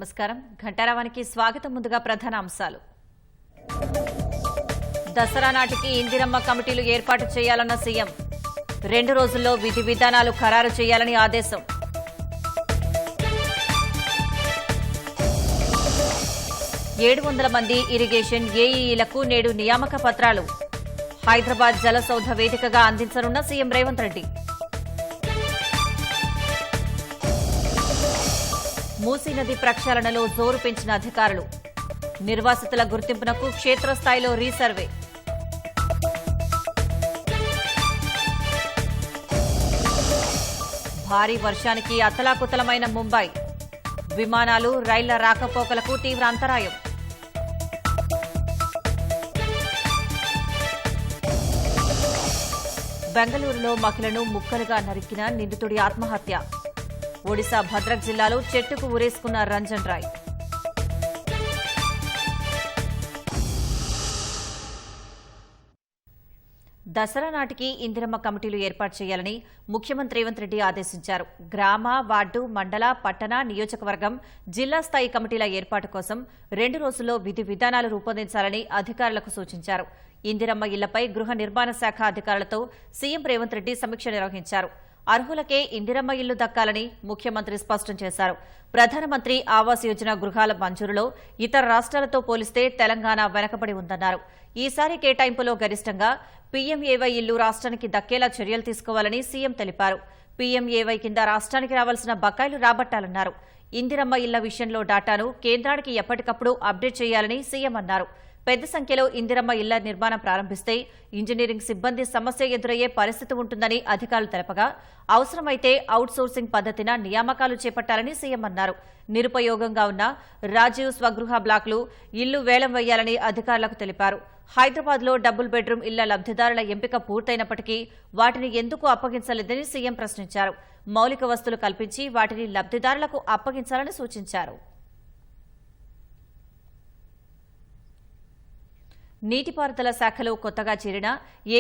నమస్కారం. ఘంటారావానికి స్వాగతం. ముందుగా ప్రధాన అంశాలు. దసరా నాటికి ఇందిరమ్మ కమిటీలు ఏర్పాటు చేయాలన్న సీఎం. 2 రోజుల్లో విధి విధానాలు ఖరారు చేయాలని ఆదేశం. $700 మంది ఇరిగేషన్ ఏఈలకు నేడు నియామక పత్రాలు. హైదరాబాద్ జలసౌధ వేదికగా అందించనున్న సీఎం రేవంత్ రెడ్డి. మూసీ నది ప్రక్షాళనలో జోరు పెంచిన అధికారులు. నిర్వాసితుల గుర్తింపునకు క్షేత్రస్థాయిలో రీసర్వే. భారీ వర్షానికి అతలాకుతలమైన ముంబై. విమానాలు, రైళ్ల రాకపోకలకు తీవ్ర అంతరాయం. బెంగళూరులో మహిళను ముక్కలుగా నరికిన నిందితుడి ఆత్మహత్య. ఒడిశా భద్రక్ జిల్లాలో చెట్టుకు ఉరేసుకున్న రంజన్ రాయ్. దసరా నాటికి ఇందిరమ్మ కమిటీలు ఏర్పాటు చేయాలని ముఖ్యమంత్రి రేవంత్ రెడ్డి ఆదేశించారు. గ్రామ, వార్డు, మండల, పట్టణ, నియోజకవర్గం, జిల్లా స్థాయి కమిటీల ఏర్పాటు కోసం 2 రోజుల్లో విధి విధానాలు రూపొందించాలని అధికారులకు సూచించారు. ఇందిరమ్మ ఇళ్లపై గృహ నిర్మాణ శాఖ అధికారులతో సీఎం రేవంత్ రెడ్డి సమీక్ష నిర్వహించారు. అర్హులకే ఇందిరమ్మ ఇల్లు దక్కాలని ముఖ్యమంత్రి స్పష్టం చేశారు. ప్రధానమంత్రి ఆవాస్ యోజన గృహాల మంజూరులో ఇతర రాష్ట్రాలతో పోలిస్తే తెలంగాణ వెనకబడి ఉందన్నారు. ఈసారి కేటాయింపులో గరిష్టంగా పీఎంఏవై ఇల్లు రాష్ట్రానికి దక్కేలా చర్యలు తీసుకోవాలని సీఎం తెలిపారు. పీఎంఏవై కింద రాష్ట్రానికి రావాల్సిన బకాయిలు రాబట్టాలన్నారు. ఇందిరమ్మ ఇళ్ల విషయంలో డాటాను కేంద్రానికి ఎప్పటికప్పుడు అప్డేట్ చేయాలని సీఎం అన్నారు. పెద్ద సంఖ్యలో ఇందిరమ్మ ఇళ్ల నిర్మాణం ప్రారంభిస్తే ఇంజనీరింగ్ సిబ్బంది సమస్య ఎదురయ్యే పరిస్థితి ఉంటుందని అధికారులు తెలపగా, అవసరమైతే అవుట్సోర్సింగ్ పద్దతిన నియామకాలు చేపట్టాలని సీఎం అన్నారు. నిరుపయోగంగా ఉన్న రాజీవ్ స్వగృహ బ్లాకులు ఇల్లు వేలం వేయాలని అధికారులకు తెలిపారు. హైదరాబాద్లో డబుల్ బెడ్రూమ్ ఇళ్ల లబ్దిదారుల ఎంపిక పూర్తయినప్పటికీ వాటిని ఎందుకు అప్పగించలేదని సీఎం ప్రశ్నించారు. మౌలిక వసతులు కల్పించి వాటిని లబ్దిదారులకు అప్పగించాలని సూచించారు. నీటిపారుదల శాఖలో కొత్తగా చేరిన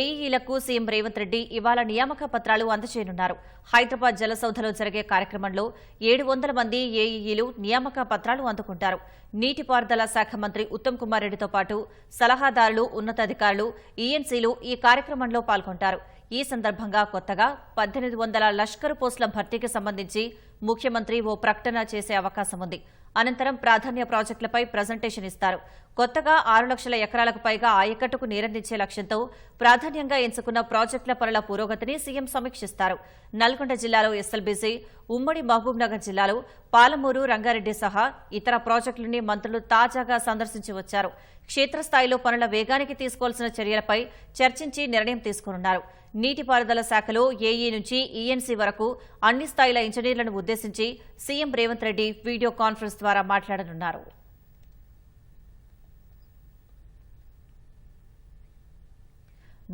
ఏఈలకు సీఎం రేవంత్ రెడ్డి ఇవాళ నియామక పత్రాలు అందజేయనున్నారు. హైదరాబాద్ జలసౌధలో జరిగే కార్యక్రమంలో 700 మంది ఏఈలు నియామక పత్రాలు అందుకుంటారు. నీటిపారుదల శాఖ మంత్రి ఉత్తమ్ కుమార్ రెడ్డితో పాటు సలహాదారులు, ఉన్నతాధికారులు, ఈఎన్సీలు ఈ కార్యక్రమంలో పాల్గొంటారు. ఈ సందర్భంగా కొత్తగా 1800 లష్కరు పోస్టుల భర్తీకి సంబంధించి ముఖ్యమంత్రి ఓ ప్రకటన చేసే అవకాశం ఉంది. అనంతరం ప్రాధాన్య ప్రాజెక్టులపై ప్రజెంటేషన్ ఇస్తారు. కొత్తగా 6 లక్షల ఎకరాలకు పైగా ఆయకట్టుకు నీరందించే లక్ష్యంతో ప్రాధాన్యంగా ఎంచుకున్న ప్రాజెక్టుల పనుల పురోగతిని సీఎం సమీక్షిస్తారు. నల్గొండ జిల్లాలో ఎస్ఎల్బీసీ, ఉమ్మడి మహబూబ్నగర్ జిల్లాలో పాలమూరు, రంగారెడ్డి సహా ఇతర ప్రాజెక్టులని మంత్రులు తాజాగా సందర్శించి వచ్చారు. క్షేత్రస్థాయిలో పనుల వేగానికి తీసుకోవాల్సిన చర్యలపై చర్చించి నిర్ణయం తీసుకోనున్నారు. నీటిపారుదల శాఖలో ఏఈ నుంచి ఈఎన్సీ వరకు అన్ని స్థాయిల ఇంజనీర్లను ఉద్దేశించి CM Revanth Reddy video conference ద్వారా మాట్లాడనున్నారు.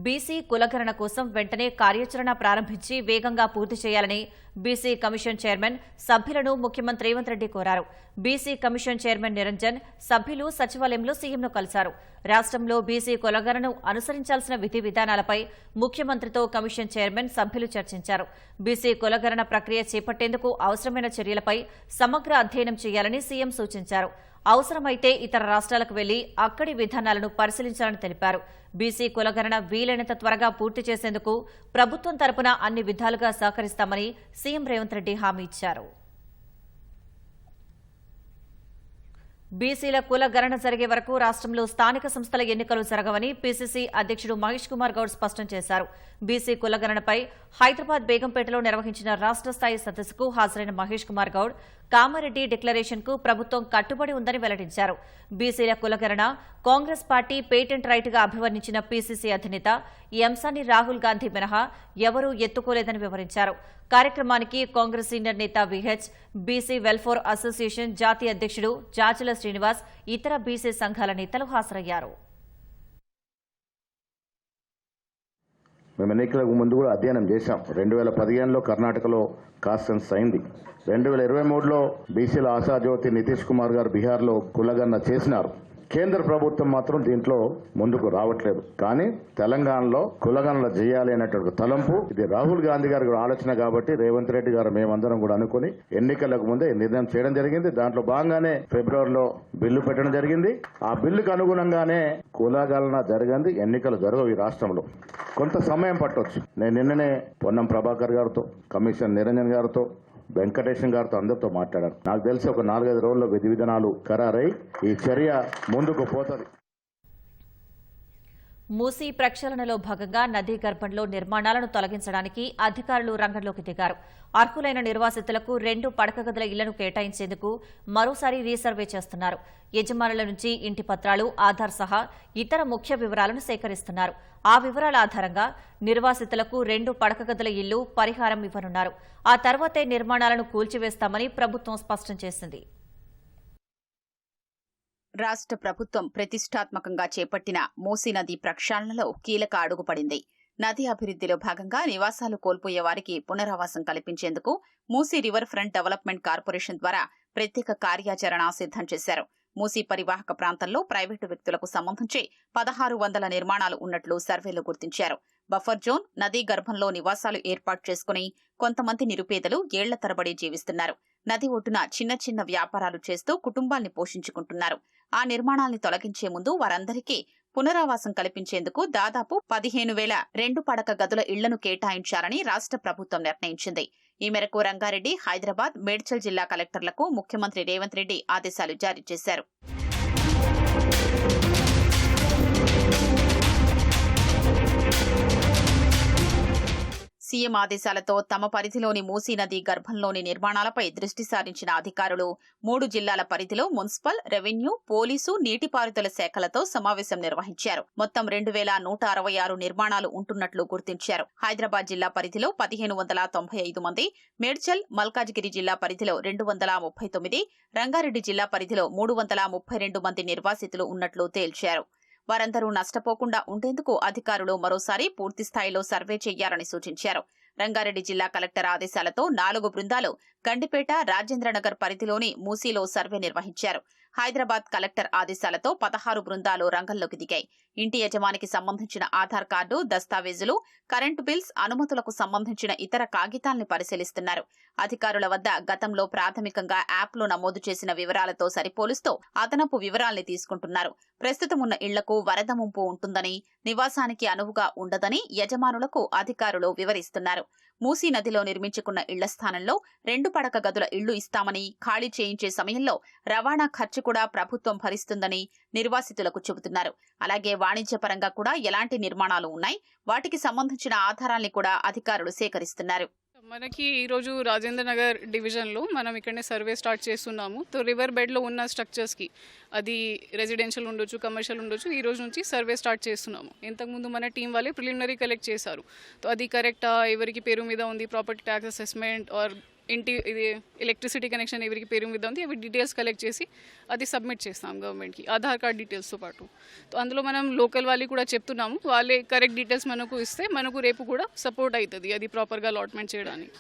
బీసీ కులగణన కోసం వెంటనే కార్యాచరణ ప్రారంభించి వేగంగా పూర్తి చేయాలని బీసీ కమిషన్ చైర్మన్ సభ్యులను ముఖ్యమంత్రి రేవంత్ రెడ్డి కోరారు. బీసీ కమిషన్ చైర్మన్ నిరంజన్ సభ్యులు సచివాలయంలో సీఎంను కలిశారు. రాష్ట్రంలో బీసీ కులగణనను అనుసరించాల్సిన విధి విధానాలపై ముఖ్యమంత్రితో కమిషన్ చైర్మన్ సభ్యులు చర్చించారు. బీసీ కులగణన ప్రక్రియ చేపట్టేందుకు అవసరమైన చర్యలపై సమగ్ర అధ్యయనం చేయాలని సీఎం సూచించారు. అవసరమైతే ఇతర రాష్ట్రాలకు వెళ్లి అక్కడి విధానాలను పరిశీలించాలని తెలిపారు. బీసీ కులగణన వీలైనంత త్వరగా పూర్తి చేసేందుకు ప్రభుత్వం తరపున అన్ని విధాలుగా సహకరిస్తామని సీఎం రేవంత్ రెడ్డి హామీ ఇచ్చారు. బీసీల కుల గణన జరిగే వరకు రాష్ట్రంలో స్థానిక సంస్థల ఎన్నికలు జరగవని పీసీసీ అధ్యక్షుడు మహేష్ కుమార్ గౌడ్ స్పష్టం చేశారు. బీసీ కులగణనపై హైదరాబాద్ బేగంపేటలో నిర్వహించిన రాష్ట్ర స్థాయి సదస్సుకు హాజరైన మహేష్ కుమార్ గౌడ్ కామారెడ్డి డిక్లరేషన్ కు ప్రభుత్వం కట్టుబడి ఉందని వెల్లడించారు. బీసీల కులగణన కాంగ్రెస్ పార్టీ పేటెంట్ రైట్ గా అభివర్ణించిన పీసీసీ అధినేత ఈ అంశాన్ని రాహుల్ గాంధీ మినహా ఎవరూ ఎత్తుకోలేదని వివరించారు. కార్యక్రమానికి కాంగ్రెస్ సీనియర్ నేత విహెచ్, బీసీ వెల్ఫేర్ అసోసియేషన్ జాతీయ అధ్యక్షుడు జాజుల శ్రీనివాస్, ఇతర బీసీ సంఘాల నేతలు హాజరయ్యారు. మేము ఎన్నికలకు ముందు కూడా అధ్యయనం చేశాం. 2015లో కర్ణాటకలో కాస్ట్ సెన్స్ అయింది. 2023లో బీసీల ఆశాజ్యోతి నితీష్ కుమార్ గారు బీహార్లో కులగణన చేసినారు. కేంద్ర ప్రభుత్వం మాత్రం దీంట్లో ముందుకు రావట్లేదు. కానీ తెలంగాణలో కులగణన చేయాలి అనేటువంటి తలంపు ఇది రాహుల్ గాంధీ గారి ఆలోచన కాబట్టి రేవంత్ రెడ్డి గారు మేమందరం కూడా అనుకుని ఎన్నికలకు ముందే నిర్ణయం చేయడం జరిగింది. దాంట్లో భాగంగానే ఫిబ్రవరిలో బిల్లు పెట్టడం జరిగింది. ఆ బిల్లుకు అనుగుణంగానే కులగణన జరిగింది. ఎన్నికలు జరగవు ఈ రాష్ట్రంలో, కొంత సమయం పట్టొచ్చు. నేను నిన్ననే పొన్నం ప్రభాకర్ గారితో, కమిషన్ నిరంజన్ గారితో, వెంకటేశం గారితో అందరితో మాట్లాడాను. నాకు తెలిసి ఒక 4-5 రోజుల్లో విధి విధానాలు ఖరారై ఈ చర్య ముందుకు పోతుంది. మూసీ ప్రక్షాళనలో భాగంగా నదీ గర్భంలో నిర్మాణాలను తొలగించడానికి అధికారులు రంగంలోకి దిగారు. అర్హులైన నిర్వాసితులకు 2 పడక గదుల ఇళ్లను కేటాయించేందుకు మరోసారి రీసర్వే చేస్తున్నారు. యజమానుల నుంచి ఇంటి పత్రాలు, ఆధార్ సహా ఇతర ముఖ్య వివరాలను సేకరిస్తున్నారు. ఆ వివరాల ఆధారంగా నిర్వాసితులకు 2 పడక గదుల ఇళ్లు పరిహారం ఇవ్వనున్నారు. ఆ తర్వాతే నిర్మాణాలను కూల్చివేస్తామని ప్రభుత్వం స్పష్టం చేసింది. రాష్ట్ర ప్రభుత్వం ప్రతిష్టాత్మకంగా చేపట్టిన మూసీ నది ప్రక్షాళనలో కీలక అడుగుపడింది. నది అభివృద్దిలో భాగంగా నివాసాలు కోల్పోయే వారికి పునరావాసం కల్పించేందుకు Musi river front development corporation ద్వారా ప్రత్యేక కార్యాచరణ సిద్దం చేశారు. మూసీ పరివాహక ప్రాంతంలో ప్రైవేటు వ్యక్తులకు సంబంధించి 1600 నిర్మాణాలు ఉన్నట్లు సర్వేలో గుర్తించారు. బఫర్ జోన్, నదీ గర్భంలో నివాసాలు ఏర్పాటు చేసుకుని కొంతమంది నిరుపేదలు ఏళ్ల తరబడి జీవిస్తున్నారు. నది ఒడ్డున చిన్న చిన్న వ్యాపారాలు చేస్తూ కుటుంబాల్ని పోషించుకుంటున్నారు. ఆ నిర్మాణాల్ని తొలగించే ముందు వారందరికీ పునరావాసం కల్పించేందుకు దాదాపు 15,000 2 పడక గదుల ఇళ్లను కేటాయించాలని రాష్ట్ర ప్రభుత్వం నిర్ణయించింది. ఈ మేరకు రంగారెడ్డి, హైదరాబాద్, మేడ్చల్ జిల్లా కలెక్టర్లకు ముఖ్యమంత్రి రేవంత్ రెడ్డి ఆదేశాలు జారీ చేశారు. సీఎం ఆదేశాలతో తమ పరిధిలోని మూసీ నది గర్భంలోని నిర్మాణాలపై దృష్టి సారించిన అధికారులు 3 జిల్లాల పరిధిలో మున్సిపల్, రెవెన్యూ, పోలీసు, నీటిపారుదల శాఖలతో సమావేశం నిర్వహించారు. మొత్తం 2166 నిర్మాణాలు ఉంటున్నట్లు గుర్తించారు. హైదరాబాద్ జిల్లా పరిధిలో 1595 మంది, మేడ్చల్, మల్కాజిగిరి జిల్లా పరిధిలో 239, రంగారెడ్డి జిల్లా పరిధిలో 332 మంది నిర్వాసితులు ఉన్నట్లు తేల్చారు. వారందరూ నష్టపోకుండా ఉండేందుకు అధికారులు మరోసారి పూర్తిస్థాయిలో సర్వే చేయాలని సూచించారు. రంగారెడ్డి జిల్లా కలెక్టర్ ఆదేశాలతో 4 బృందాలు గండిపేట, రాజేంద్రనగర్ పరిధిలోని మూసీలో సర్వే నిర్వహించారు. హైదరాబాద్ కలెక్టర్ ఆదేశాలతో 16 బృందాలు రంగంలోకి దిగాయి. ఇంటి యజమానికి సంబంధించిన ఆధార్ కార్డు, దస్తావేజులు, కరెంటు బిల్స్, అనుమతులకు సంబంధించిన ఇతర కాగితాల్ని పరిశీలిస్తున్నారు. అధికారుల వద్ద గతంలో ప్రాథమికంగా యాప్లో నమోదు చేసిన వివరాలతో సరిపోలుస్తూ అదనపు వివరాల్ని తీసుకుంటున్నారు. ప్రస్తుతం ఉన్న ఇళ్లకు వరద ముంపు ఉంటుందని, నివాసానికి అనువుగా ఉండదని యజమానులకు అధికారులు వివరిస్తున్నారు. మూసీ నదిలో నిర్మించుకున్న ఇళ్ల స్థానంలో 2 పడక గదుల ఇళ్లు ఇస్తామని, ఖాళీ చేయించే సమయంలో రవాణా ఖర్చు కూడా ప్రభుత్వం భరిస్తుందని నిర్వాసితులకు చెబుతున్నారు. అలాగే వాణిజ్యపరంగా కూడా ఎలాంటి నిర్మాణాలు ఉన్నాయి, వాటికి సంబంధించిన ఆధారాల్ని కూడా అధికారులు సేకరిస్తున్నారు. మనకి ఈరోజు రాజేంద్ర నగర్ డివిజన్లో మనం ఇక్కడనే సర్వే స్టార్ట్ చేస్తున్నాము. తో రివర్ బెడ్లో ఉన్న స్ట్రక్చర్స్కి, అది రెసిడెన్షియల్ ఉండొచ్చు, కమర్షియల్ ఉండొచ్చు, ఈ రోజు నుంచి సర్వే స్టార్ట్ చేస్తున్నాము. ఇంతకుముందు మన టీం వాళ్ళే ప్రిలిమినరీ కలెక్ట్ చేశారు. తో అది కరెక్టా, ఎవరికి పేరు మీద ఉంది, ప్రాపర్టీ ట్యాక్స్ అసెస్మెంట్ ఆర్ ఇంటి ఇది ఎలక్ట్రిసిటీ కనెక్షన్ ఎవరికి పేరు మీద ఉంది, అవి డీటెయిల్స్ కలెక్ట్ చేసి అది సబ్మిట్ చేస్తాం గవర్నమెంట్కి, ఆధార్ కార్డ్ డీటెయిల్స్తో పాటు. సో అందులో మనం లోకల్ వాళ్ళకి కూడా చెప్తున్నాము, వాళ్ళే కరెక్ట్ డీటెయిల్స్ మనకు ఇస్తే మనకు రేపు కూడా సపోర్ట్ అవుతుంది అది ప్రాపర్గా అలాట్మెంట్ చేయడానికి.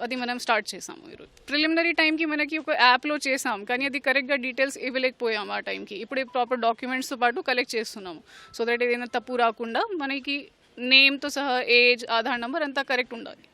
అది మనం స్టార్ట్ చేసాము ఈరోజు. ప్రిలిమినరీ టైంకి మనకి ఒక యాప్లో చేసాం, కానీ అది కరెక్ట్గా డీటెయిల్స్ ఇవ్వలేకపోయాము ఆ టైంకి. ఇప్పుడు ప్రాపర్ డాక్యుమెంట్స్తో పాటు కలెక్ట్ చేస్తున్నాము, సో దట్ ఏదైనా తప్పు రాకుండా మనకి నేమ్తో సహా ఏజ్, ఆధార్ నెంబర్ అంతా కరెక్ట్ ఉండాలి.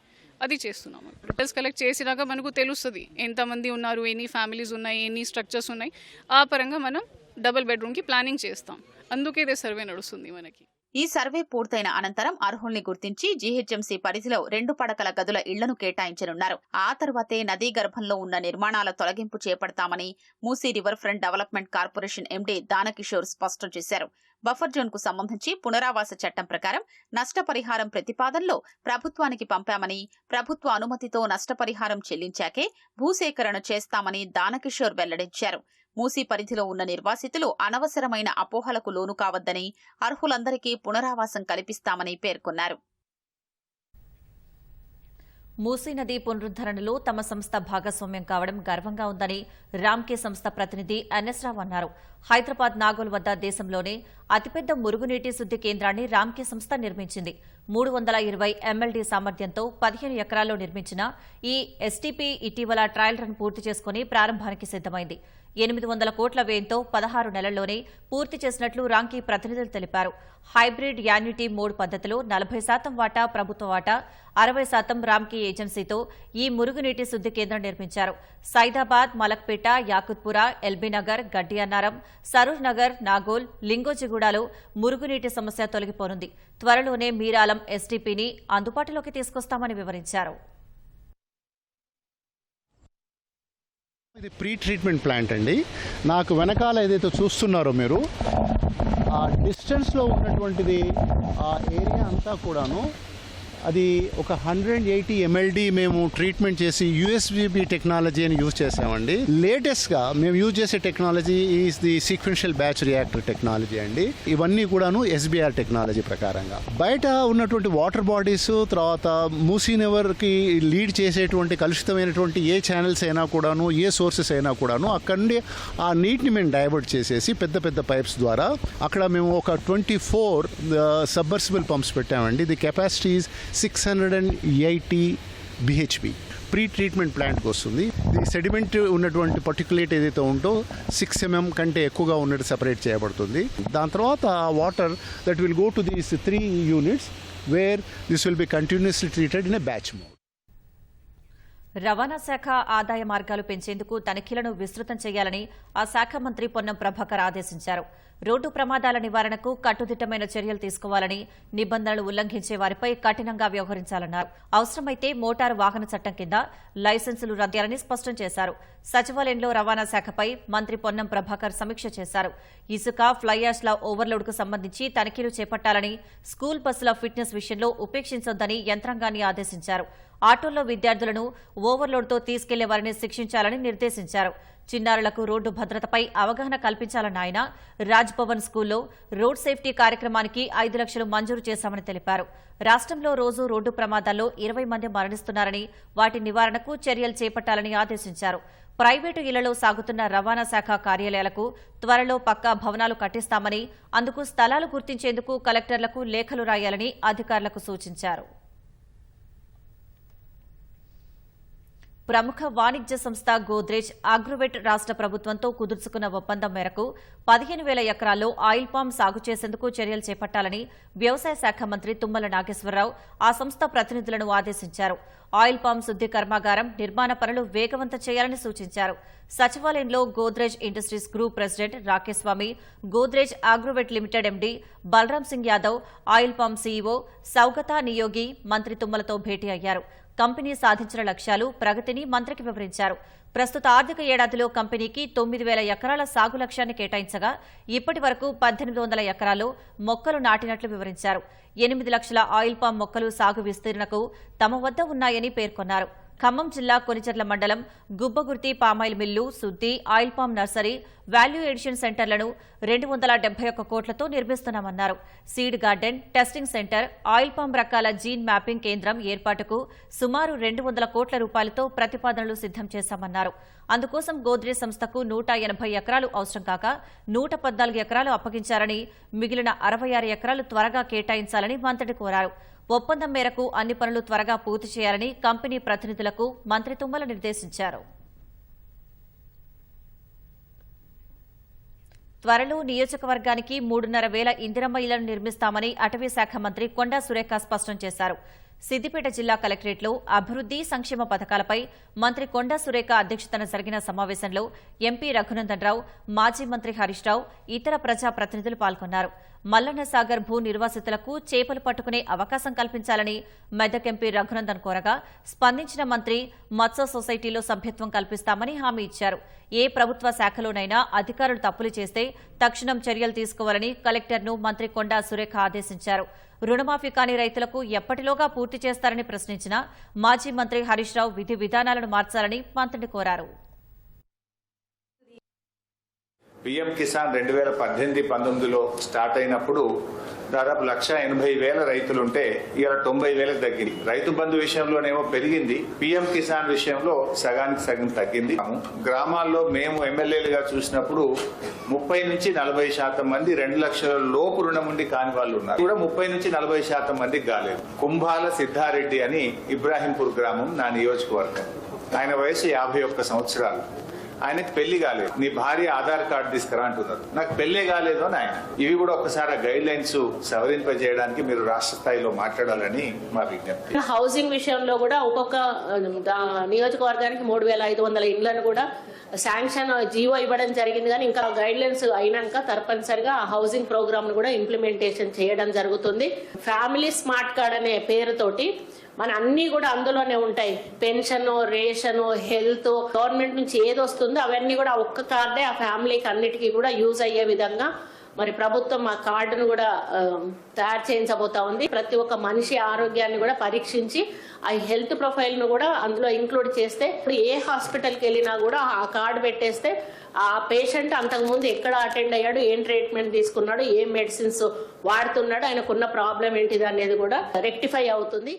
అది చేస్తున్నాము. డీటెయిల్స్ కలెక్ట్ చేసినాక మనకు తెలుస్తుంది ఎంతమంది ఉన్నారు, ఎన్ని ఫ్యామిలీస్ ఉన్నాయి, ఎన్ని స్ట్రక్చర్స్ ఉన్నాయి. ఆ పరంగా మనం డబుల్ బెడ్రూమ్కి ప్లానింగ్ చేస్తాం. అందుకే ఇదే సర్వే నడుస్తుంది మనకి. ఈ సర్వే పూర్తయిన అనంతరం అర్హుల్ని గుర్తించి జీహెచ్ఎంసీ పరిధిలో 2 పడకల గదుల ఇళ్లను కేటాయించనున్నారు. ఆ తర్వాతే నదీ గర్భంలో ఉన్న నిర్మాణాల తొలగింపు చేపడతామని Musi river front development corporation MD Danakishore స్పష్టం చేశారు. బఫర్ జోన్ కు సంబంధించి పునరావాస చట్టం ప్రకారం నష్టపరిహారం ప్రతిపాదనలో ప్రభుత్వానికి పంపామని, ప్రభుత్వ అనుమతితో నష్టపరిహారం చెల్లించాకే భూసేకరణ చేస్తామని దానకిషోర్ వెల్లడించారు. మూసీ పరిధిలో ఉన్న నిర్వాసితులు అనవసరమైన అపోహలకు లోను కావద్దని, అర్హులందరికీ పునరావాసం కల్పిస్తామని పేర్కొన్నారు. మూసీ నది పునరుద్దరణలో తమ సంస్థ భాగస్వామ్యం కావడం గర్వంగా ఉందని రామ్కే సంస్థ ప్రతినిధి ఎన్ఎస్ రావు అన్నారు. హైదరాబాద్ నాగోల్ వద్ద దేశంలోనే అతిపెద్ద మురుగునీటి శుద్ది కేంద్రాన్ని రామ్కే సంస్థ నిర్మించింది. 320 MLD సామర్థ్యంతో 15 ఎకరాల్లో నిర్మించిన ఈ ఎస్టీపీ ఇటీవల ట్రయల్ రన్ పూర్తి చేసుకుని ప్రారంభానికి సిద్దమైంది. 800 కోట్ల వ్యయంతో 16 నెలల్లోనే పూర్తి చేసినట్లు రాంకీ ప్రతినిధులు తెలిపారు. హైబ్రిడ్ యాన్యుటీ మోడ్ పద్ధతిలో 40% వాటా ప్రభుత్వ వాటా, 60% రాంకీ ఏజెన్సీతో ఈ మురుగునీటి శుద్ది కేంద్రం నిర్మించారు. సైదాబాద్, మలక్పేట, యాకుత్పుర, ఎల్బీనగర్, గడ్డియన్నారం, సరూర్ నగర్, నాగోల్, లింగోజిగూడలో మురుగునీటి సమస్య తొలగిపోనుంది. త్వరలోనే మీరాలం ఎస్టీపీని అందుబాటులోకి తీసుకొస్తామని వివరించారు. ఇది ప్రీ ట్రీట్మెంట్ ప్లాంట్ అండి. నాకు వెనకాల ఏదైతే చూస్తున్నారో మీరు, ఆ డిస్టెన్స్లో ఉన్నటువంటిది ఆ ఏరియా అంతా కూడాను అది ఒక 180 MLD మేము ట్రీట్మెంట్ చేసి USB టెక్నాలజీ అని యూజ్ చేసామండి. లేటెస్ట్గా మేము యూజ్ చేసే technology is the sequential batch reactor technology అండి. ఇవన్నీ కూడాను SBR టెక్నాలజీ ప్రకారంగా. బయట ఉన్నటువంటి వాటర్ బాడీస్, తర్వాత మూసీనెవర్కి లీడ్ చేసేటువంటి కలుషితమైనటువంటి ఏ ఛానల్స్ అయినా కూడాను, ఏ సోర్సెస్ అయినా కూడాను అక్కడి నుండి ఆ నీటిని మేము డైవర్ట్ చేసేసి పెద్ద పెద్ద పైప్స్ ద్వారా అక్కడ మేము ఒక 24 సబ్మర్సిబుల్ పంప్స్ పెట్టామండి. The capacity is 680 BHP. Pre treatment ప్లాంట్కి వస్తుంది. ఇది సెడిమెంట్ ఉన్నటువంటి పర్టికులేట్ ఏదైతే ఉందో 6 mm కంటే ఎక్కువగా ఉన్నట్టు సెపరేట్ చేయబడుతుంది. దాని తర్వాత water that will go to these 3 units where this will be continuously treated in a batch mode. రవాణా శాఖ ఆదాయ మార్గాలు పెంచేందుకు తనిఖీలను విస్తృతం చేయాలని ఆ శాఖ మంత్రి పొన్నం ప్రభాకర్ ఆదేశించారు. రోడ్డు ప్రమాదాల నివారణకు కట్టుదిట్టమైన చర్యలు తీసుకోవాలని, నిబంధనలు ఉల్లంఘించే వారిపై కఠినంగా వ్యవహరించాలన్నారు. అవసరమైతే మోటారు వాహన చట్టం కింద లైసెన్సులు రద్దేయాలని స్పష్టం చేశారు. సచివాలయంలో రవాణా శాఖపై మంత్రి పొన్నం ప్రభాకర్ సమీక్ష చేశారు. ఇసుక, ఫ్లై యాష్ల ఓవర్లోడ్కు సంబంధించి తనిఖీలు చేపట్టాలని, స్కూల్ బస్సుల ఫిట్నెస్ విషయంలో ఉపేక్షించొద్దని యంత్రాంగాన్ని ఆదేశించారు. ఆటోల్లో విద్యార్థులను ఓవర్లోడ్తో తీసుకెళ్లే వారిని శిక్షించాలని నిర్దేశించారు. చిన్నారులకు రోడ్డు భద్రతపై అవగాహన కల్పించాలన్న ఆయన రాజ్భవన్ స్కూల్లో రోడ్ సేఫ్టీ కార్యక్రమానికి 5 లక్షలు మంజూరు చేశామని తెలిపారు. రాష్ట్రంలో రోజు రోడ్డు ప్రమాదాల్లో 20 మంది మరణిస్తున్నారని, వాటి నివారణకు చర్యలు చేపట్టాలని ఆదేశించారు. ప్రైవేటు ఇళ్లలో సాగుతున్న రవాణా శాఖ కార్యాలయాలకు త్వరలో పక్కా భవనాలు కట్టిస్తామని, అందుకు స్థలాలు గుర్తించేందుకు కలెక్టర్లకు లేఖలు రాయాలని అధికారులకు సూచించారు. ప్రముఖ వాణిజ్య సంస్థ గోద్రేజ్ అగ్రోవెట్ రాష్ట్ర ప్రభుత్వంతో కుదుర్చుకున్న ఒప్పందం మేరకు 15,000 ఎకరాల్లో ఆయిల్ పామ్ సాగు చేసేందుకు చర్యలు చేపట్టాలని వ్యవసాయ శాఖ మంత్రి తుమ్మల నాగేశ్వరరావు ఆ సంస్థ ప్రతినిధులను ఆదేశించారు. ఆయిల్ పామ్ శుద్ది కర్మాగారం నిర్మాణ పనులు వేగవంతం చేయాలని సూచించారు. సచివాలయంలో Godrej Industries Group president Rakesh Swamy, Godrej Agrovet Limited MD Balaram Singh Yadav, oil palm CEO Saugata Niyogi మంత్రి తుమ్మలతో భేటీ అయ్యారు. కంపెనీ సాధించిన లక్ష్యాలు, ప్రగతిని మంత్రికి వివరించారు. ప్రస్తుత ఆర్థిక ఏడాదిలో కంపెనీకి 9,000 ఎకరాల సాగు లక్ష్యాన్ని కేటాయించగా ఇప్పటి వరకు 1,800 ఎకరాల్లో మొక్కలు నాటినట్లు వివరించారు. 8 లక్షల ఆయిల్ పామ్ మొక్కలు సాగు విస్తీర్ణకు తమ వద్ద ఉన్నాయని పేర్కొన్నారు. ఖమ్మం జిల్లా కొనిచెర్ల మండలం గుబ్బగుర్తి పామాయిల్ మిల్లు, శుద్ది, oil palm nursery, value addition సెంటర్లను 271 కోట్లతో నిర్మిస్తున్నామన్నారు. Seed garden, testing centre, oil palm రకాల జీన్ మ్యాపింగ్ కేంద్రం ఏర్పాటుకు సుమారు 200 కోట్ల రూపాయలతో ప్రతిపాదనలు సిద్దం చేశామన్నారు. అందుకోసం గోద్రేజ్ సంస్థకు 180 ఎకరాలు అవసరం కాక 114 ఎకరాలు అప్పగించారని, మిగిలిన 66 ఎకరాలు త్వరగా కేటాయించాలని మంత్రి కోరారు. ఒప్పందం మేరకు అన్ని పనులు త్వరగా పూర్తి చేయాలని కంపెనీ ప్రతినిధులకు మంత్రి తుమ్మల నిర్దేశించారు. త్వరలో నియోజకవర్గానికి 3,500 ఇందిరమ్మ ఇళ్లను నిర్మిస్తామని అటవీ శాఖ మంత్రి కొండా సురేఖ స్పష్టం చేశారు. సిద్దిపేట జిల్లా కలెక్టరేట్లో అభివృద్ది, సంక్షేమ పథకాలపై మంత్రి కొండా సురేఖ అధ్యక్షతన జరిగిన సమావేశంలో ఎంపీ రఘునందన్ రావు, మాజీ మంత్రి హరీష్ రావు, ఇతర ప్రజాప్రతినిధులు పాల్గొన్నారు. మల్లన్న సాగర్ భూ నిర్వాసితులకు చేపలు పట్టుకునే అవకాశం కల్పించాలని మెదక్ ఎంపీ రఘునందన్ కోరగా స్పందించిన మంత్రి మత్స్య సొసైటీలో సభ్యత్వం కల్పిస్తామని హామీ ఇచ్చారు. ఏ ప్రభుత్వ శాఖలోనైనా అధికారులు తప్పులు చేస్తే తక్షణం చర్యలు తీసుకోవాలని కలెక్టర్ను మంత్రి కొండా సురేఖ ఆదేశించారు. రుణమాఫీ కాని రైతులకు ఎప్పటిలోగా పూర్తి చేస్తారని ప్రశ్నించిన మాజీ మంత్రి హరీష్ రావు విధి విధానాలను మార్చాలని మంత్రిని కోరారు. PM కిసాన్ 2018-19లో స్టార్ట్ అయినప్పుడు దాదాపు 1,80,000 రైతులుంటే ఇవాళ 90,000 తగ్గింది. రైతు బంధు విషయంలోనేమో పెరిగింది, PM కిసాన్ విషయంలో సగానికి సగం తగ్గింది. గ్రామాల్లో మేము ఎమ్మెల్యేలుగా చూసినప్పుడు 30 నుంచి 40% మంది 2 లక్షల లోపు రుణం ఉండి కాని వాళ్ళు ఉన్నారు. కూడా 30 నుంచి 40% మందికి కాలేదు. కుంభాల సిద్ధారెడ్డి అని ఇబ్రాహీంపూర్ గ్రామం నా నియోజకవర్గం. ఆయన వయసు 51 సంవత్సరాలు. ఆయనకు పెళ్లి కాలేదు, నీ భార్య ఆధార్ కార్డు తీసుకురా అంటున్నారు. నాకు పెళ్లే కాలేదు అని ఆయన. ఇవి కూడా ఒకసారి గైడ్ లైన్స్ సవరింపజేయడానికి మీరు రాష్ట్ర స్థాయిలో మాట్లాడాలని మా విజ్ఞప్తి. హౌసింగ్ విషయంలో కూడా ఒక్కొక్క నియోజకవర్గానికి 3,500 ఇళ్లను కూడా శాంక్షన్ జీవో ఇవ్వడం జరిగింది. కానీ ఇంకా గైడ్ లైన్స్ అయినాక తప్పనిసరిగా ఆ హౌసింగ్ ప్రోగ్రామ్ ను కూడా ఇంప్లిమెంటేషన్ చేయడం జరుగుతుంది. ఫ్యామిలీ స్మార్ట్ కార్డ్ అనే పేరుతోటి మన అన్ని కూడా అందులోనే ఉంటాయి. పెన్షన్, రేషన్, హెల్త్, గవర్నమెంట్ నుంచి ఏది వస్తుందో అవన్నీ కూడా ఒక్క కార్డే ఆ ఫ్యామిలీకి అన్నిటికీ కూడా యూజ్ అయ్యే విధంగా మరి ప్రభుత్వం ఆ కార్డును కూడా తయారు చేయించబోతా ఉంది. ప్రతి ఒక్క మనిషి ఆరోగ్యాన్ని కూడా పరీక్షించి ఆ హెల్త్ ప్రొఫైల్ ను కూడా అందులో ఇంక్లూడ్ చేస్తే ఇప్పుడు ఏ హాస్పిటల్కి వెళ్ళినా కూడా ఆ కార్డు పెట్టేస్తే ఆ పేషెంట్ అంతకుముందు ఎక్కడ అటెండ్ అయ్యాడు, ఏం ట్రీట్మెంట్ తీసుకున్నాడు, ఏం మెడిసిన్స్ వాడుతున్నాడు, ఆయనకున్న ప్రాబ్లం ఏంటిది అనేది కూడా రెక్టిఫై అవుతుంది.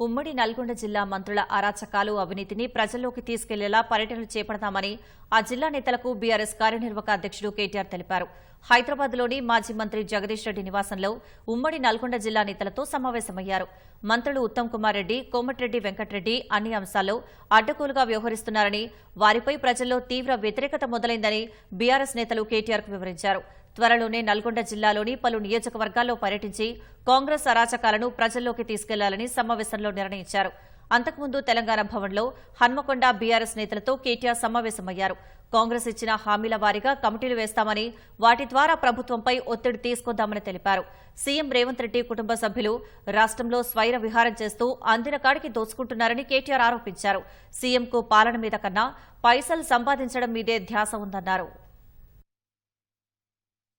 ఉమ్మడి నల్గొండ జిల్లా మంత్రుల అరాచకాలు, అవినీతిని ప్రజల్లోకి తీసుకెళ్లేలా పర్యటనలు చేపడతామని ఆ జిల్లా నేతలకు బీఆర్ఎస్ కార్యనిర్వాహక అధ్యక్షుడు కేటీఆర్ తెలిపారు. హైదరాబాద్లోని మాజీ మంత్రి జగదీష్ రెడ్డి నివాసంలో ఉమ్మడి నల్గొండ జిల్లా నేతలతో సమావేశమయ్యారు. మంత్రులు ఉత్తమ్ కుమార్ రెడ్డి, కోమటిరెడ్డి వెంకటరెడ్డి అన్ని అంశాల్లో అడ్డగోలుగా వ్యవహరిస్తున్నారని, వారిపై ప్రజల్లో తీవ్ర వ్యతిరేకత మొదలైందని బీఆర్ఎస్ నేతలు కేటీఆర్కు వివరించారు. త్వరలోనే నల్గొండ జిల్లాలోని పలు నియోజకవర్గాల్లో పర్యటించి కాంగ్రెస్ అరాచకాలను ప్రజల్లోకి తీసుకెళ్లాలని సమావేశంలో నిర్ణయించారు. అంతకుముందు తెలంగాణ భవన్లో హన్మకొండ బీఆర్ఎస్ నేతలతో కేటీఆర్ సమావేశమయ్యారు. కాంగ్రెస్ ఇచ్చిన హామీల వారీగా కమిటీలు వేస్తామని, వాటి ద్వారా ప్రభుత్వంపై ఒత్తిడి తీసుకొద్దామని తెలిపారు. సీఎం రేవంత్ రెడ్డి కుటుంబ సభ్యులు రాష్ట్రంలో స్వైర విహారం చేస్తూ అందిన కాడికి దోచుకుంటున్నారని కేటీఆర్ ఆరోపించారు. సీఎంకు పాలన మీద కన్నా పైసలు సంపాదించడం మీదే ధ్యాస ఉందన్నారు.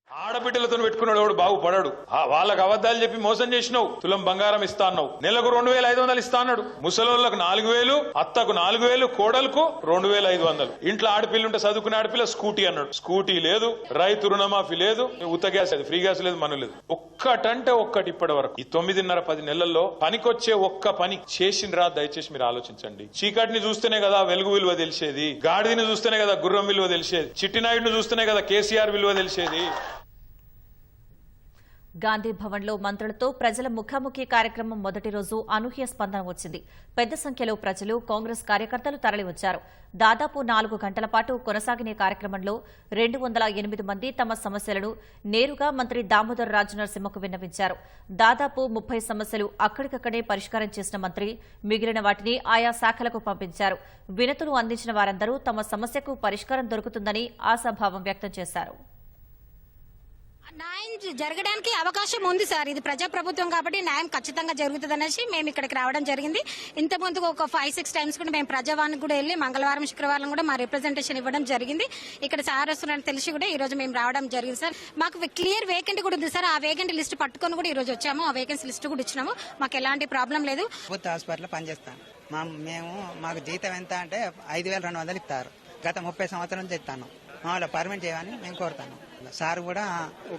ఆడబిడ్డలతో పెట్టుకున్నాడు ఎవడు బాగుపడాడు. వాళ్ళకి అబద్దాలు చెప్పి మోసం చేసినావు. తులం బంగారం ఇస్తా అన్నావు, నెలకు 2,500 ఇస్తా అన్నాడు. ముసలోళ్ళకు 4,000, అత్తకు 4,000, కోడలకు 2,500. ఇంట్లో ఆడపిల్లుంటే చదువుకునే ఆడపిల్ల స్కూటీ అన్నాడు. స్కూటీ లేదు, రైతు రుణమాఫీ లేదు, ఉత్త గ్యాస్ అది ఫ్రీ గ్యాస్ లేదు, మన లేదు. ఒక్కటంటే ఒక్కటి ఇప్పటి వరకు ఈ 9.5-10 నెలల్లో పనికొచ్చే ఒక్క పని చేసిండ్రా? దయచేసి మీరు ఆలోచించండి. చీకటిని చూస్తేనే కదా వెలుగు విలువ తెలిసేది, గాడిదని చూస్తేనే కదా గుర్రం విలువ తెలిసేది, చిట్టినాయుడిని చూస్తేనే కదా కేసీఆర్ విలువ తెలిసేది. గాంధీ భవన్లో మంత్రులతో ప్రజల ముఖాముఖి కార్యక్రమం మొదటి రోజు అనూహ్య స్పందన వచ్చింది. పెద్ద సంఖ్యలో ప్రజలు, కాంగ్రెస్ కార్యకర్తలు తరలివచ్చారు. దాదాపు 4 గంటల పాటు కొనసాగిన కార్యక్రమంలో 208 మంది తమ సమస్యలను నేరుగా మంత్రి దామోదర్ రాజు నరసింహకు విన్నవించారు. దాదాపు 30 సమస్యలు అక్కడికక్కడే పరిష్కారం చేసిన మంత్రి మిగిలిన వాటిని ఆయా శాఖలకు పంపించారు. వినతులు అందించిన వారందరూ తమ సమస్యకు పరిష్కారం దొరుకుతుందని ఆశాభావం వ్యక్తం చేశారు. న్యాయం జరగడానికి అవకాశం ఉంది సార్. ఇది ప్రజాప్రభుత్వం కాబట్టి న్యాయం ఖచ్చితంగా జరుగుతుంది అనేసి మేము ఇక్కడికి రావడం జరిగింది. ఇంతకుముందు ఒక 5-6 టైమ్స్ కూడా మేము ప్రజావానికి కూడా వెళ్ళి మంగళవారం, శుక్రవారం కూడా మా రిప్రజెంటేషన్ ఇవ్వడం జరిగింది. ఇక్కడ సార్ వస్తున్నారని తెలిసి కూడా ఈ రోజు మేము రావడం జరిగింది సార్. మాకు క్లియర్ వేకెంట్ కూడా ఉంది సార్. ఆ వేకెంట్ లిస్ట్ పట్టుకొని కూడా ఈ రోజు వచ్చాము. ఆ వేకెన్సీ లిస్ట్ కూడా ఇచ్చినాము. మాకు ఎలాంటి ప్రాబ్లం లేదు. హాస్పిటల్ పనిచేస్తాం. మాకు జీతం ఎంత అంటే 5,200 ఇస్తారు. గత 30 సంవత్సరాల నుంచి ఇస్తాను. మామూలు పర్మనెంట్ చేయమని మేము కోరుతాను. సార్ కూడా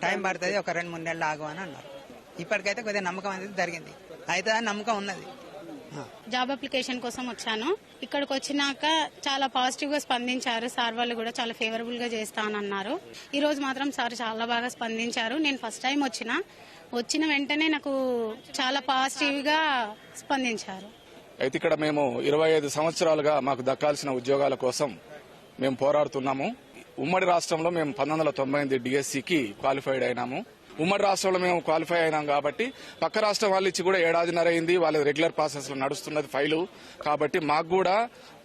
టైం పడుతుంది, ఒక 2-3 నెలలు ఆగు అని అన్నారు. ఇప్పటికైతే కొద్దిగా నమ్మకం అనేది జరిగింది. అయితే నమ్మకం ఉన్నది. జాబ్ అప్లికేషన్ కోసం వచ్చాను. ఇక్కడికి వచ్చినాక చాలా పాజిటివ్ గా స్పందించారు. సార్ వాళ్ళు కూడా చాలా ఫేవరబుల్ గా చేస్తానన్నారు. ఈ రోజు మాత్రం సార్ చాలా బాగా స్పందించారు. నేను ఫస్ట్ టైం వచ్చిన వెంటనే నాకు చాలా పాజిటివ్ గా స్పందించారు. అయితే ఇక్కడ మేము 25 సంవత్సరాలుగా మాకు దక్కాల్సిన ఉద్యోగాల కోసం మేము పోరాడుతున్నాము. ఉమ్మడి రాష్ట్రంలో మేము 1998 డిఎస్సికి క్వాలిఫైడ్ అయినాము. ఉమ్మడి రాష్ట్రంలో మేము క్వాలిఫై అయినాం కాబట్టి పక్క రాష్ట్రం వాళ్ళు ఇచ్చి కూడా 1.5 అయింది. వాళ్ళ రెగ్యులర్ ప్రాసెస్ లో నడుస్తున్నది ఫైలు. కాబట్టి మాకు కూడా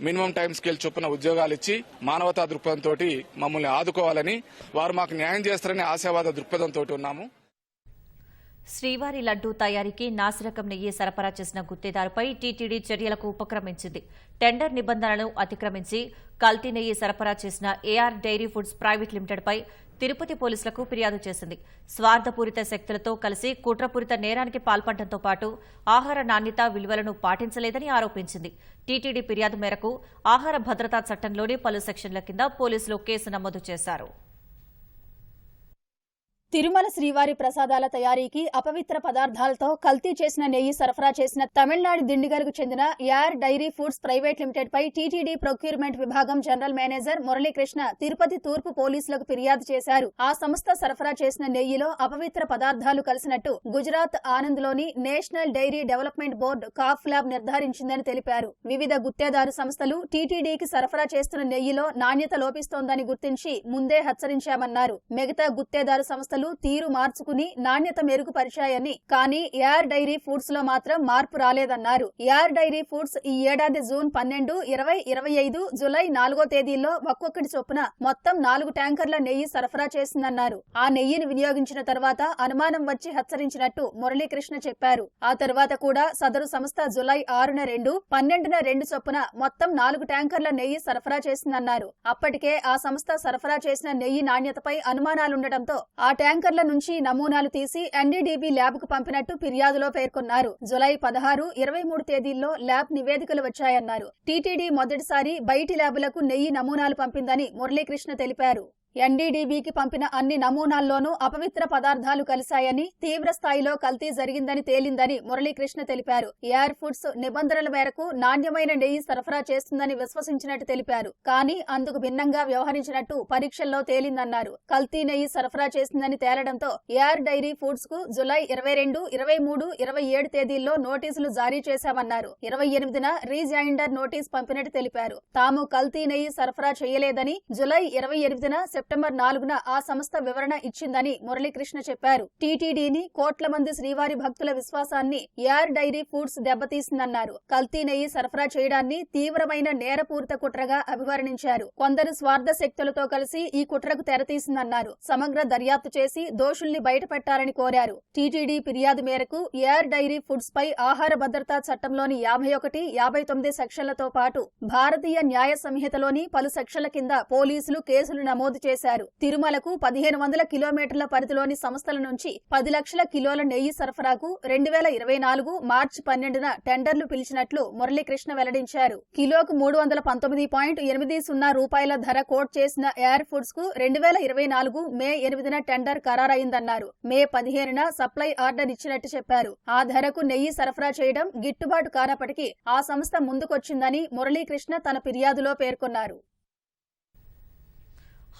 మినిమం టైం స్కేల్ చొప్పున ఉద్యోగాలు ఇచ్చి మానవతా దృక్పథంతో మమ్మల్ని ఆదుకోవాలని, వారు మాకు న్యాయం చేస్తారని ఆశావాద దృక్పథంతో ఉన్నాము. శ్రీవారి లడ్డూ తయారీకి నాసిరకం నెయ్యి సరఫరా చేసిన గుత్తేదారుపై టీటీడీ చర్యలకు ఉపక్రమించింది. టెండర్ నిబంధనలను అతిక్రమించి కల్తీ నెయ్యి సరఫరా చేసిన ఏఆర్ డైరీ ఫుడ్స్ ప్రైవేట్ లిమిటెడ్పై తిరుపతి పోలీసులకు ఫిర్యాదు చేసింది. స్వార్థపూరిత శక్తులతో కలిసి కుట్రపూరిత నేరానికి పాల్పడడంతో పాటు ఆహార నాణ్యత విలువలను పాటించలేదని ఆరోపించింది. టీటీడీ ఫిర్యాదు మేరకు ఆహార భద్రతా చట్టంలోని పలు సెక్షన్ల కింద పోలీసులు కేసు నమోదు చేశారు. తిరుమల శ్రీవారి ప్రసాదాల తయారీకి అపవిత్ర పదార్థాలతో కల్తీ చేసిన నెయ్యి సరఫరా చేసిన తమిళనాడు దిండిగల్కు చెందిన యార్ డైరీ ఫుడ్స్ ప్రైవేట్ లిమిటెడ్ పై టీటీడీ ప్రొక్యూర్మెంట్ విభాగం జనరల్ మేనేజర్ మురళీకృష్ణ తిరుపతి తూర్పు పోలీసులకు ఫిర్యాదు చేశారు. ఆ సంస్థ సరఫరా చేసిన నెయ్యిలో అపవిత్ర పదార్థాలు కలిసినట్టు గుజరాత్ ఆనంద్లోని నేషనల్ డైరీ డెవలప్మెంట్ బోర్డు కాఫ్ ల్యాబ్ నిర్ధారించిందని తెలిపారు. వివిధ గుత్తేదారు సంస్థలు టీటీడీకి సరఫరా చేస్తున్న నెయ్యిలో నాణ్యత లోపిస్తోందని గుర్తించి ముందే హెచ్చరించామన్నారు. మిగతా గుత్తేదారు సంస్థలు తీరు మార్చుకుని నాణ్యత మెరుగుపరిచాయని, కానీ యార్ డైరీ ఫుడ్స్ లో మాత్రం మార్పు రాలేదన్నారు. యార్ డైరీ ఫుడ్స్ ఈ ఏడాది జూన్ 12, 20, 25, జులై 4వ తేదీల్లో ఒక్కొక్కటి చొప్పున మొత్తం 4 ట్యాంకర్ల నెయ్యి సరఫరా చేసిందన్నారు. ఆ నెయ్యిని వినియోగించిన తర్వాత అనుమానం వచ్చి హెచ్చరించినట్టు మురళీకృష్ణ చెప్పారు. ఆ తర్వాత కూడా సదరు సంస్థ జులై 6న 2, 12న 2 చొప్పున మొత్తం 4 ట్యాంకర్ల నెయ్యి సరఫరా చేసిందన్నారు. అప్పటికే ఆ సంస్థ సరఫరా చేసిన నెయ్యి నాణ్యతపై అనుమానాలుండటంతో ఆ ట్యాంకర్ల నుంచి నమూనాలు తీసి ఎన్డీడీబీ ల్యాబ్ కు పంపినట్టు ఫిర్యాదులో పేర్కొన్నారు. జులై 16, 23 తేదీల్లో ల్యాబ్ నివేదికలు వచ్చాయన్నారు. టీటీడీ మొదటిసారి బయటి ల్యాబులకు నెయ్యి నమూనాలు పంపిందని మురళీకృష్ణ తెలిపారు. ఎన్డీడీబీకి పంపిన అన్ని నమూనాల్లోనూ అపవిత్ర పదార్థాలు కలిశాయని, తీవ్ర స్థాయిలో కల్తీ జరిగిందని తేలిందని మురళీకృష్ణ తెలిపారు. యార్ ఫుడ్స్ నిబంధనల మేరకు నాణ్యమైన నెయ్యి సరఫరా చేస్తుందని విశ్వసించినట్టు తెలిపారు. కానీ అందుకు భిన్నంగా వ్యవహరించినట్టు పరీక్షల్లో తేలిందన్నారు. కల్తీ నెయ్యి సరఫరా చేసిందని తేలడంతో యార్ డైరీ ఫుడ్స్ కు జులై 22, 23, 27 తేదీల్లో నోటీసులు జారీ చేశామన్నారు. 28న రీజాయిండర్ నోటీస్ పంపినట్టు తెలిపారు. తాము కల్తీ నెయ్యి సరఫరా చేయలేదని, జులై 28న సెప్టెంబర్ 4న ఆ సంస్థ వివరణ ఇచ్చిందని మురళీకృష్ణ చెప్పారు. టీటీడీని, కోట్ల మంది శ్రీవారి భక్తుల విశ్వాసాన్ని యార్ డైరీ ఫుడ్స్ దెబ్బతీసిందన్నారు. కల్తీ నెయ్యి సరఫరా చేయడాన్ని తీవ్రమైన నేరపూరిత కుట్రగా అభివర్ణించారు. కొందరు స్వార్థ శక్తులతో కలిసి ఈ కుట్రకు తెరతీసిందన్నారు. సమగ్ర దర్యాప్తు చేసి దోషుల్ని బయటపెట్టాలని కోరారు. టీటీడీ ఫిర్యాదు మేరకు యార్ డైరీ ఫుడ్స్ పై ఆహార భద్రతా చట్టంలోని 51, 59 సెక్షన్లతో పాటు భారతీయ న్యాయ సంహితలోని పలు సెక్షన్ల కింద పోలీసులు కేసులు నమోదు చేశారు. తిరుమలకు 1500 కిలోమీటర్ల పరిధిలోని సంస్థల నుంచి 10 లక్షల కిలోల నెయ్యి సరఫరాకు 2024 మార్చి 12న టెండర్లు పిలిచినట్లు మురళీకృష్ణ వెల్లడించారు. కిలోకు 319.80 రూపాయల ధర కోట్ చేసిన యార్ ఫుడ్స్ కు 2024 మే 8న టెండర్ ఖరారైందన్నారు. మే 15న సప్లై ఆర్డర్ ఇచ్చినట్టు చెప్పారు. ఆ ధరకు నెయ్యి సరఫరా చేయడం గిట్టుబాటు కానప్పటికీ ఆ సంస్థ ముందుకొచ్చిందని మురళీకృష్ణ తన ఫిర్యాదులో పేర్కొన్నారు.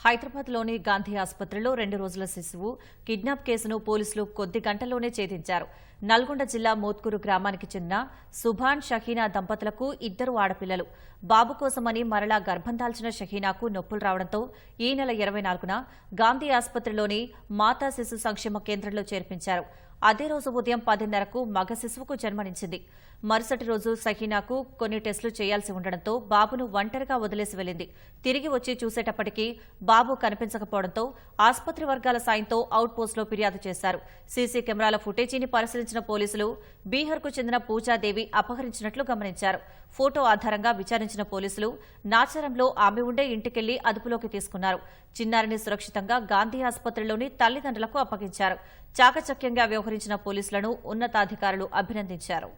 హైదరాబాద్లోని గాంధీ ఆసుపత్రిలో 2 రోజుల శిశువు కిడ్నాప్ కేసును పోలీసులు కొద్ది గంటల్లోనే ఛేదించారు. నల్గొండ జిల్లా మోత్కూరు గ్రామానికి చెందిన సుభాన్ షహీనా దంపతులకు 2 ఆడపిల్లలు. బాబు కోసమని మరలా గర్భం దాల్చిన షహీనాకు నొప్పులు రావడంతో ఈ నెల 24న గాంధీ ఆసుపత్రిలోని మాతా శిశు సంక్షేమ కేంద్రంలో చేర్పించారు. అదే రోజు ఉదయం 10:30కు మగ శిశువుకు జన్మనిచ్చింది. మరుసటి రోజు షహీనాకు కొన్ని టెస్టులు చేయాల్సి ఉండడంతో బాబును ఒంటరిగా వదిలేసి వెళ్లింది. తిరిగి వచ్చి చూసేటప్పటికీ బాబు కనిపించకపోవడంతో ఆసుపత్రి వర్గాల సాయంతో అవుట్ పోస్టులో ఫిర్యాదు చేశారు. సీసీ కెమెరాల ఫుటేజీని పరిశీలించిన పోలీసులు బీహార్కు చెందిన పూజాదేవి అపహరించినట్లు గమనించారు. ఫోటో ఆధారంగా విచారించిన పోలీసులు నాచారంలో ఆమె ఉండే ఇంటికెళ్లి అదుపులోకి తీసుకున్నారు. చిన్నారిని సురక్షితంగా గాంధీ ఆసుపత్రిలోని తల్లిదండ్రులకు అప్పగించారు. చాకచక్యంగా వ్యవహరించిన పోలీసులను ఉన్నతాధికారులు అభినందించారు.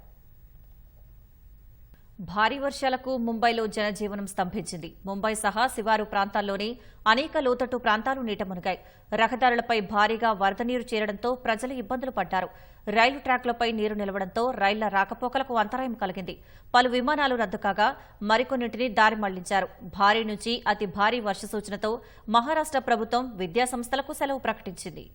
భారీ వర్షాలకు ముంబైలో జనజీవనం స్తంభించింది. ముంబై సహా శివారు ప్రాంతాల్లోని అనేక లోతట్టు ప్రాంతాలు నీట మునిగాయి. రహదారులపై భారీగా వరద నీరు చేరడంతో ప్రజలు ఇబ్బందులు పడ్డారు. రైలు ట్రాక్లపై నీరు నిలవడంతో రైళ్ల రాకపోకలకు అంతరాయం కలిగింది. పలు విమానాలు రద్దు కాగా మరికొన్నింటిని దారి మళ్లించారు. భారీ నుంచి అతి భారీ వర్ష సూచనతో మహారాష్ట్ర ప్రభుత్వం విద్యాసంస్థలకు సెలవు ప్రకటించింది.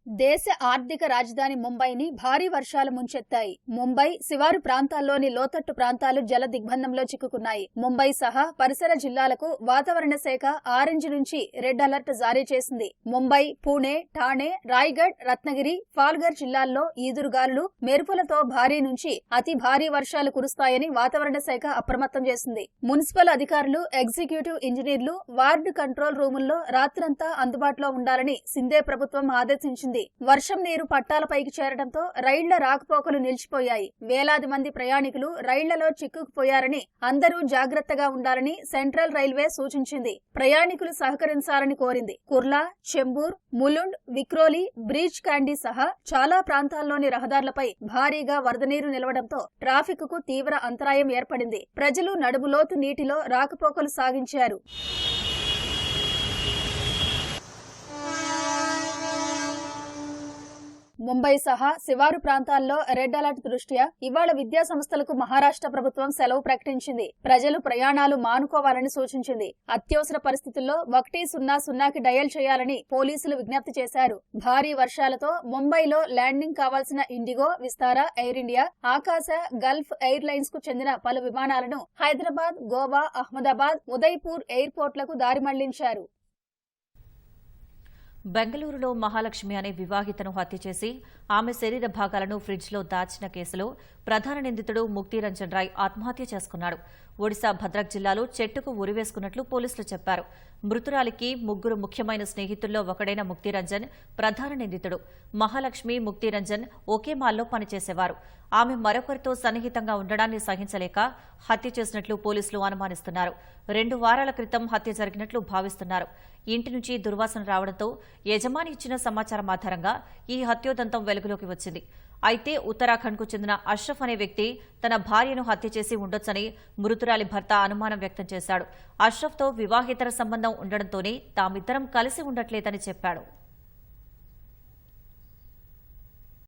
దేశ ఆర్థిక రాజధాని ముంబైని భారీ వర్షాలు ముంచెత్తాయి. ముంబై శివారు ప్రాంతాల్లోని లోతట్టు ప్రాంతాలు జల దిగ్బంధంలో చిక్కుకున్నాయి. ముంబై సహా పరిసర జిల్లాలకు వాతావరణ శాఖ ఆరెంజ్ నుంచి రెడ్ అలర్ట్ జారీ చేసింది. ముంబై, పూణే, ఠాణే, రాయ్గఢ్, రత్నగిరి, పాల్ఘర్ జిల్లాల్లో ఈదురుగాలులు, మెరుపులతో భారీ నుంచి అతి భారీ వర్షాలు కురుస్తాయని వాతావరణ శాఖ అప్రమత్తం చేసింది. మున్సిపల్ అధికారులు, ఎగ్జిక్యూటివ్ ఇంజనీర్లు వార్డు కంట్రోల్ రూముల్లో రాత్రంతా అందుబాటులో ఉండాలని సింధే ప్రభుత్వం ఆదేశించింది. వర్షం నీరు పట్టాలపైకి చేరడంతో రైళ్ల రాకపోకలు నిలిచిపోయాయి. వేలాది మంది ప్రయాణికులు రైళ్లలో చిక్కుకుపోయారని, అందరూ జాగ్రత్తగా ఉండాలని సెంట్రల్ రైల్వే సూచించింది. ప్రయాణికులు సహకరించాలని కోరింది. కుర్లా, చెంబూర్, ములుండ్, విక్రోలి, బ్రీచ్ క్యాండీ సహా చాలా ప్రాంతాల్లోని రహదారులపై భారీగా వరద నీరు నిలవడంతో ట్రాఫిక్ కు తీవ్ర అంతరాయం ఏర్పడింది. ప్రజలు నడుములోతు నీటిలో రాకపోకలు సాగించారు. ముంబై సహా శివారు ప్రాంతాల్లో రెడ్ అలర్ట్ దృష్ట్యా ఇవాళ విద్యా సంస్థలకు మహారాష్ట్ర ప్రభుత్వం సెలవు ప్రకటించింది. ప్రజలు ప్రయాణాలు మానుకోవాలని సూచించింది. అత్యవసర పరిస్థితుల్లో 100కి డయల్ చేయాలని పోలీసులు విజ్ఞప్తి చేశారు. భారీ వర్షాలతో ముంబైలో ల్యాండింగ్ కావాల్సిన ఇండిగో, విస్తారా, ఎయిర్ ఇండియా, ఆకాశ, గల్ఫ్ ఎయిర్ లైన్స్ కు చెందిన పలు విమానాలను హైదరాబాద్, గోవా, అహ్మదాబాద్, ఉదయ్పూర్ ఎయిర్పోర్ట్లకు దారి మళ్లించారు. బెంగళూరులో మహాలక్ష్మి అనే వివాహితను హత్య చేసి ఆమె శరీర భాగాలను ఫ్రిడ్జ్లో దాచిన కేసులో ప్రధాన నిందితుడు ముక్తిరంజన్ రాయ్ ఆత్మహత్య చేసుకున్నాడు. ఒడిశా భద్రక్ జిల్లాలో చెట్టుకు ఉరివేసుకున్నట్లు పోలీసులు చెప్పారు. మృతురాలికి ముగ్గురు ముఖ్యమైన స్నేహితుల్లో ఒకడైన ముక్తిరంజన్ ప్రధాన నిందితుడు. మహాలక్ష్మి, ముక్తిరంజన్ ఒకే మాల్లో పనిచేసేవారు. ఆమె మరొకరితో సన్నిహితంగా ఉండడాన్ని సహించలేక హత్య చేసినట్లు పోలీసులు అనుమానిస్తున్నారు. 2 వారాల క్రితం హత్య జరిగినట్లు భావిస్తున్నారు. ఇంటి నుంచి దుర్వాసన రావడంతో యజమాని ఇచ్చిన సమాచారం ఆధారంగా ఈ హత్యోదంతం వెలుగులోకి వచ్చింది. అయితే ఉత్తరాఖండ్కు చెందిన అష్రఫ్ అనే వ్యక్తి తన భార్యను హత్య చేసి ఉండొచ్చని మృతురాలి భర్త అనుమానం వ్యక్తం చేశాడు. అష్రఫ్తో వివాహేతర సంబంధం ఉండడంతోనే తామిద్దరం కలిసి ఉండట్లేదని చెప్పాడు.